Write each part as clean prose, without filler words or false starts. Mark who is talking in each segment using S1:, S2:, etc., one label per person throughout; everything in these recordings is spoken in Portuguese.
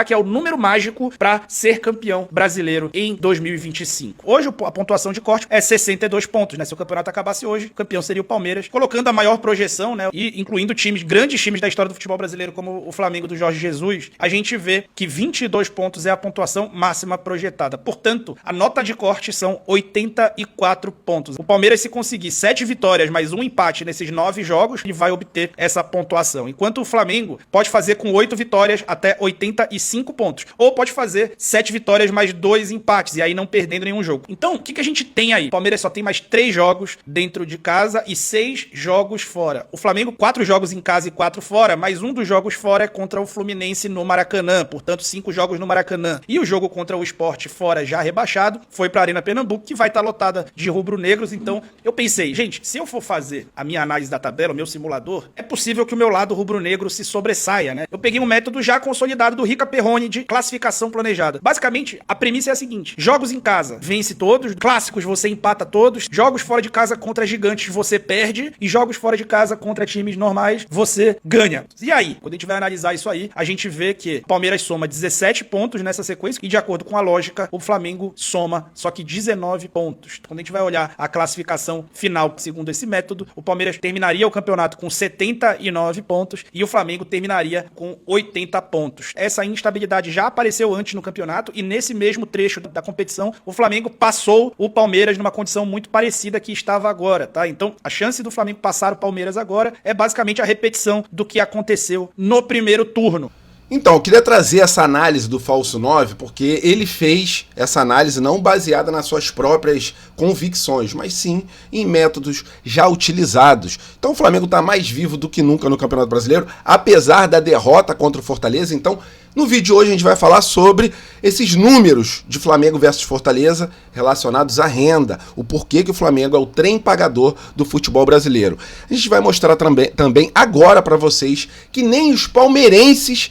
S1: que é o número mágico para ser campeão brasileiro em 2025. Hoje a pontuação de corte é 62 pontos, né? Se o campeonato acabasse hoje, o campeão seria o Palmeiras, colocando a maior projeção, né? E incluindo grandes times da história do futebol brasileiro, como o Flamengo do Jorge Jesus, a gente vê que 22 pontos é a pontuação máxima projetada. Portanto, a nota de corte são 84 pontos. O Palmeiras, se conseguir 7 vitórias mais um empate nesses 9 jogos, ele vai obter essa pontuação. Enquanto o Flamengo pode fazer com 8 vitórias até 85 pontos. Ou pode fazer 7 vitórias mais 2 empates, e aí não perdendo nenhum jogo. Então, o que a gente tem aí? O Palmeiras só tem mais 3 jogos dentro de casa e 6 jogos fora. O Flamengo, 4 jogos em casa e 4 fora, mas um dos jogos fora é contra o Fluminense no Maracanã. Portanto, 5 jogos no Maracanã. E o jogo contra o Sport fora, já rebaixado, foi pra Arena Pernambuco, que vai estar lotada de rubro-negros. Então, eu pensei, gente, se eu for fazer a minha análise da tabela, o meu simulador, é possível que o meu lado rubro-negro se sobressaia, né? Eu peguei um método já consolidado do Rica Perrone de classificação planejada. Basicamente, a premissa é a seguinte: jogos em casa, vence todos, clássicos você empata todos, jogos fora de casa contra gigantes você perde, e jogos fora de casa contra times normais você ganha. E aí, quando a gente vai analisar isso aí, a gente vê que o Palmeiras soma 17 pontos nessa sequência, e de acordo com a lógica, o Flamengo soma só que 19 pontos. Quando a gente vai olhar a classificação final, segundo esse método, o Palmeiras terminaria o campeonato com 79 pontos e o Flamengo terminaria com 80 pontos. Essa instabilidade já apareceu antes no campeonato, e nesse mesmo trecho da competição, o Flamengo passou o Palmeiras numa condição muito parecida que estava agora, tá? Então, a chance do Flamengo passar o Palmeiras agora é basicamente a repetição do que aconteceu no primeiro turno.
S2: Então, eu queria trazer essa análise do Falso 9, porque ele fez essa análise não baseada nas suas próprias convicções, mas sim em métodos já utilizados. Então o Flamengo está mais vivo do que nunca no Campeonato Brasileiro, apesar da derrota contra o Fortaleza. Então, no vídeo de hoje a gente vai falar sobre esses números de Flamengo versus Fortaleza relacionados à renda, o porquê que o Flamengo é o trem pagador do futebol brasileiro. A gente vai mostrar também agora para vocês que nem os palmeirenses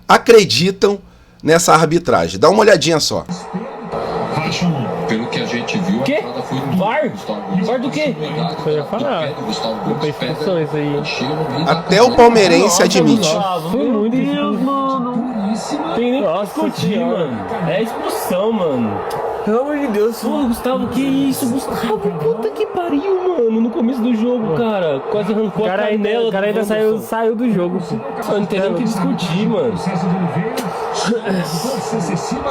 S2: acreditam nessa arbitragem. Dá uma olhadinha só.
S3: Pelo que a gente viu,
S4: quê?
S3: a foi
S4: VAR? VAR do quê?
S5: Eu ia falar. Expulsões aí.
S2: Até o palmeirense admite.
S4: Foi muito mano. Tem nem que discutir, mano. É expulsão, mano.
S5: Pelo amor de Deus.
S4: Pô, Gustavo, que isso, Gustavo? Puta que pariu, mano. No começo do jogo, cara. Quase arrancou a canela.
S5: O cara ainda saiu do jogo.
S4: Não tem nem o que discutir, mano.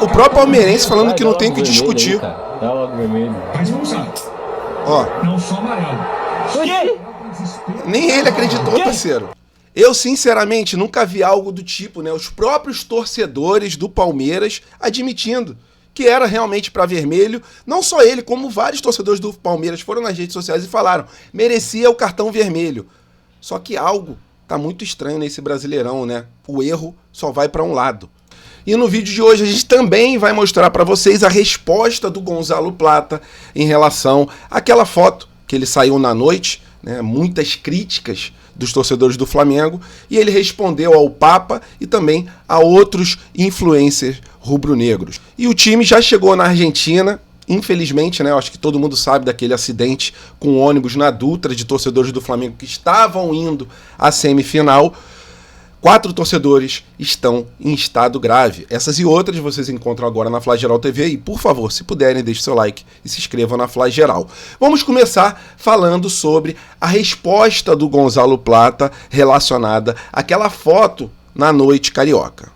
S2: O próprio palmeirense falando que não tem o que discutir.
S4: Dá logo vermelho.
S2: Ó.
S3: Não só amarelo.
S2: Nem ele acreditou, parceiro. Eu, sinceramente, nunca vi algo do tipo, né? Os próprios torcedores do Palmeiras admitindo que era realmente para vermelho. Não só ele, como vários torcedores do Palmeiras foram nas redes sociais e falaram, merecia o cartão vermelho. Só que algo tá muito estranho nesse Brasileirão, né? O erro só vai para um lado. E no vídeo de hoje a gente também vai mostrar para vocês a resposta do Gonzalo Plata em relação àquela foto que ele saiu na noite, né? Muitas críticas dos torcedores do Flamengo, e ele respondeu ao Papa e também a outros influencers rubro-negros. E o time já chegou na Argentina, infelizmente, né? Eu acho que todo mundo sabe daquele acidente com o ônibus na Dutra de torcedores do Flamengo que estavam indo à semifinal. 4 torcedores estão em estado grave. Essas e outras vocês encontram agora na Flageral TV. E, por favor, se puderem, deixe seu like e se inscrevam na Flageral. Vamos começar falando sobre a resposta do Gonzalo Plata relacionada àquela foto na noite carioca.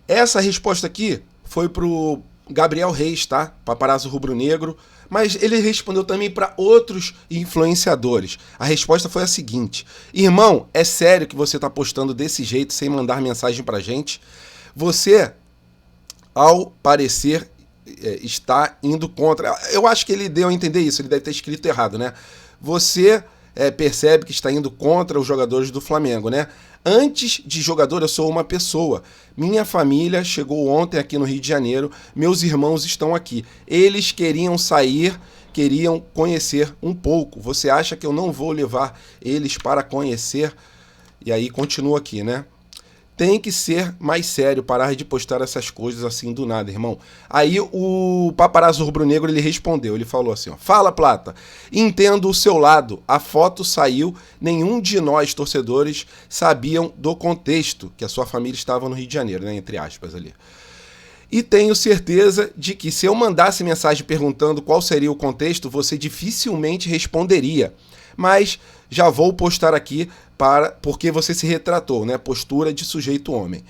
S2: Essa resposta aqui foi pro Gabriel Reis, tá? Paparazzo rubro-negro. Mas ele respondeu também para outros influenciadores. A resposta foi a seguinte: irmão, é sério que você está postando desse jeito sem mandar mensagem pra gente? Você, ao parecer, está indo contra. Eu acho que ele deu a entender isso, ele deve ter escrito errado, né? Você percebe que está indo contra os jogadores do Flamengo, né? Antes de jogador, eu sou uma pessoa. Minha família chegou ontem aqui no Rio de Janeiro. Meus irmãos estão aqui. Eles queriam sair, queriam conhecer um pouco. Você acha que eu não vou levar eles para conhecer? E aí continua aqui, né? tem que ser mais sério, parar de postar essas coisas assim do nada, irmão. Aí o paparazzo rubro-negro, ele respondeu, ele falou assim, ó, fala, Plata, entendo o seu lado, a foto saiu, nenhum de nós, torcedores, sabiam do contexto, que a sua família estava no Rio de Janeiro, né, entre aspas ali. E tenho certeza de que se eu mandasse mensagem perguntando qual seria o contexto, você dificilmente responderia. Mas já vou postar aqui porque você se retratou, né? Postura de sujeito homem.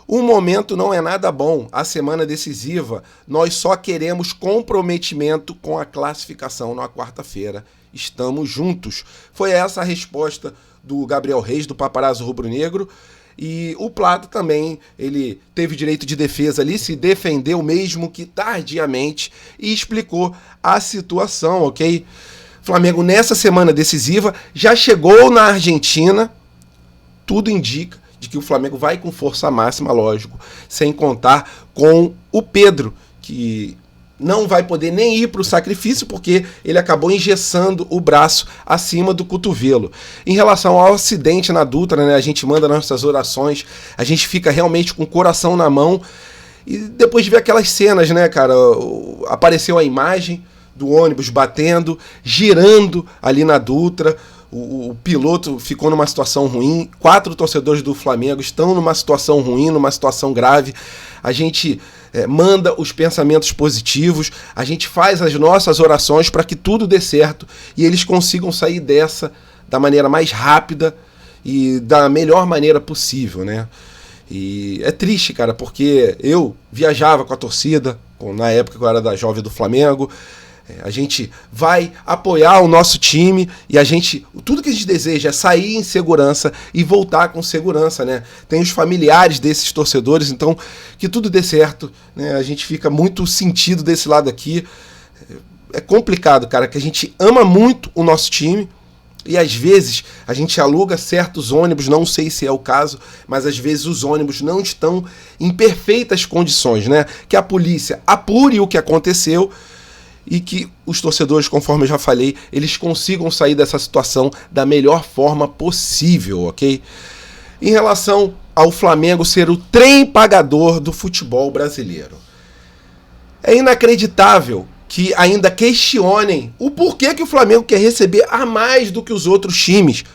S2: O momento não é nada bom. A semana decisiva, nós só queremos comprometimento com a classificação na quarta-feira. Estamos juntos. Foi essa a resposta do Gabriel Reis, do paparazzo rubro-negro. E o Plata também, ele teve direito de defesa ali, se defendeu mesmo que tardiamente e explicou a situação, ok? Flamengo nessa semana decisiva já chegou na Argentina, tudo indica de que o Flamengo vai com força máxima, lógico, sem contar com o Pedro, que não vai poder nem ir para o sacrifício porque ele acabou engessando o braço acima do cotovelo. Em relação ao acidente na Dutra, né, a gente manda nossas orações, a gente fica realmente com o coração na mão e depois de ver aquelas cenas, né, cara, apareceu a imagem do ônibus batendo, girando ali na Dutra, o piloto ficou numa situação ruim, 4 torcedores do Flamengo estão numa situação ruim, numa situação grave, a gente manda os pensamentos positivos, a gente faz as nossas orações para que tudo dê certo e eles consigam sair dessa da maneira mais rápida e da melhor maneira possível, né? E é triste, cara, porque eu viajava com a torcida, na época que eu era da Jovem do Flamengo, a gente vai apoiar o nosso time e tudo que a gente deseja é sair em segurança e voltar com segurança, né? Tem os familiares desses torcedores, então que tudo dê certo, né? A gente fica muito sentido desse lado aqui. É complicado, cara, que a gente ama muito o nosso time e às vezes a gente aluga certos ônibus, não sei se é o caso, mas às vezes os ônibus não estão em perfeitas condições, né? Que a polícia apure o que aconteceu e que os torcedores, conforme eu já falei, eles consigam sair dessa situação da melhor forma possível, ok? Em relação ao Flamengo ser o trem pagador do futebol brasileiro, é inacreditável que ainda questionem o porquê que o Flamengo quer receber a mais do que os outros times.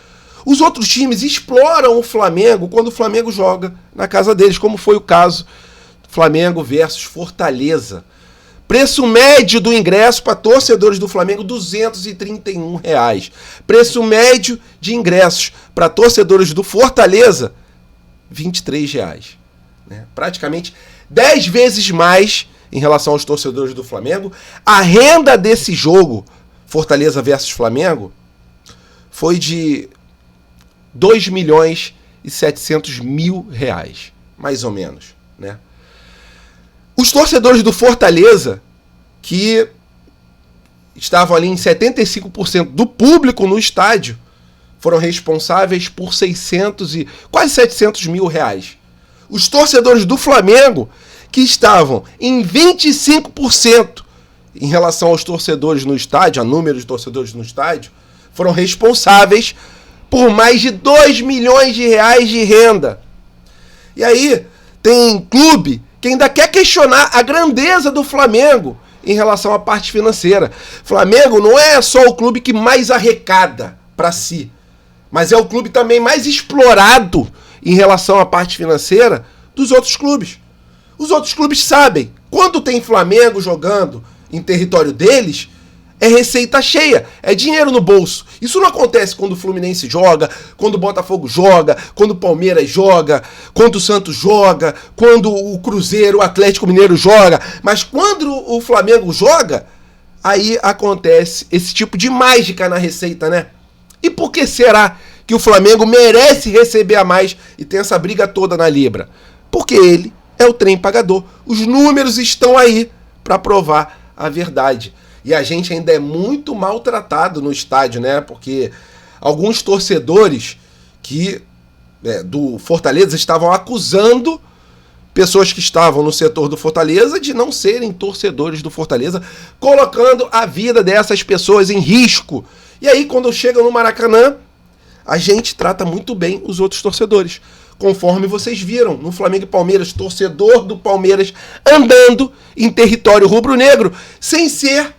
S2: Os outros times exploram o Flamengo quando o Flamengo joga na casa deles, como foi o caso Flamengo versus Fortaleza. Preço médio do ingresso para torcedores do Flamengo, R$ 231. Preço médio de ingressos para torcedores do Fortaleza, R$ 23. Né? Praticamente 10 vezes mais em relação aos torcedores do Flamengo. A renda desse jogo, Fortaleza versus Flamengo, foi de R$ 2.700.000, mais ou menos, né? Os torcedores do Fortaleza, que estavam ali em 75% do público no estádio, foram responsáveis por quase 700 mil reais. Os torcedores do Flamengo, que estavam em 25% em relação aos torcedores no estádio, a número de torcedores no estádio, foram responsáveis por mais de 2 milhões de reais de renda. E aí tem clube que ainda quer questionar a grandeza do Flamengo em relação à parte financeira. Flamengo não é só o clube que mais arrecada para si, mas é o clube também mais explorado em relação à parte financeira dos outros clubes. Os outros clubes sabem, quando tem Flamengo jogando em território deles, é receita cheia, é dinheiro no bolso. Isso não acontece quando o Fluminense joga, quando o Botafogo joga, quando o Palmeiras joga, quando o Santos joga, quando o Cruzeiro, o Atlético Mineiro joga. Mas quando o Flamengo joga, aí acontece esse tipo de mágica na receita, né? E por que será que o Flamengo merece receber a mais e tem essa briga toda na Libra? Porque ele é o trem pagador. Os números estão aí para provar a verdade. E a gente ainda é muito maltratado no estádio, né? Porque alguns torcedores do Fortaleza estavam acusando pessoas que estavam no setor do Fortaleza de não serem torcedores do Fortaleza, colocando a vida dessas pessoas em risco. E aí, quando chega no Maracanã, a gente trata muito bem os outros torcedores. conforme vocês viram no Flamengo e Palmeiras, torcedor do Palmeiras andando em território rubro-negro sem ser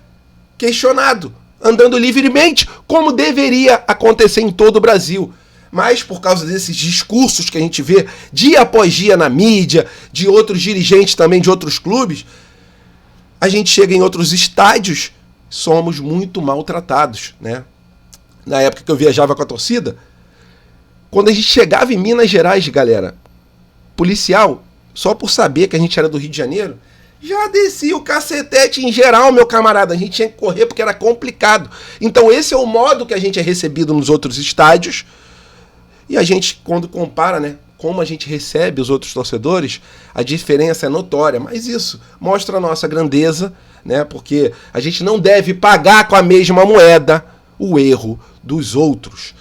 S2: questionado, andando livremente, como deveria acontecer em todo o Brasil. Mas por causa desses discursos que a gente vê dia após dia na mídia, de outros dirigentes também de outros clubes, a gente chega em outros estádios, somos muito maltratados, né? Na época que eu viajava com a torcida, quando a gente chegava em Minas Gerais, galera, policial, só por saber que a gente era do Rio de Janeiro, já descia o cacetete em geral, meu camarada. A gente tinha que correr porque era complicado. Então esse é o modo que a gente é recebido nos outros estádios. E a gente, quando compara, né, como a gente recebe os outros torcedores, a diferença é notória. Mas isso mostra a nossa grandeza, né, porque a gente não deve pagar com a mesma moeda o erro dos outros.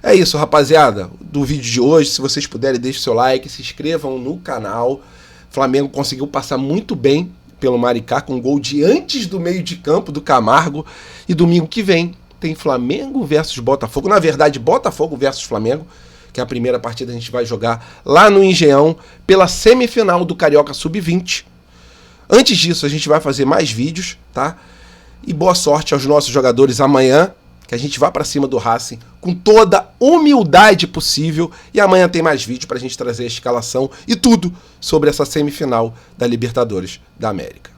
S2: É isso, rapaziada, do vídeo de hoje. Se vocês puderem, deixem o seu like, se inscrevam no canal. Flamengo conseguiu passar muito bem pelo Maricá, com um gol de antes do meio de campo do Camargo. E domingo que vem tem Flamengo versus Botafogo. Na verdade, Botafogo versus Flamengo, que é a primeira partida que a gente vai jogar lá no Engenhão, pela semifinal do Carioca Sub-20. Antes disso, a gente vai fazer mais vídeos, tá? E boa sorte aos nossos jogadores amanhã, que a gente vá pra cima do Racing com toda a humildade possível. E amanhã tem mais vídeo pra gente trazer a escalação e tudo sobre essa semifinal da Libertadores da América.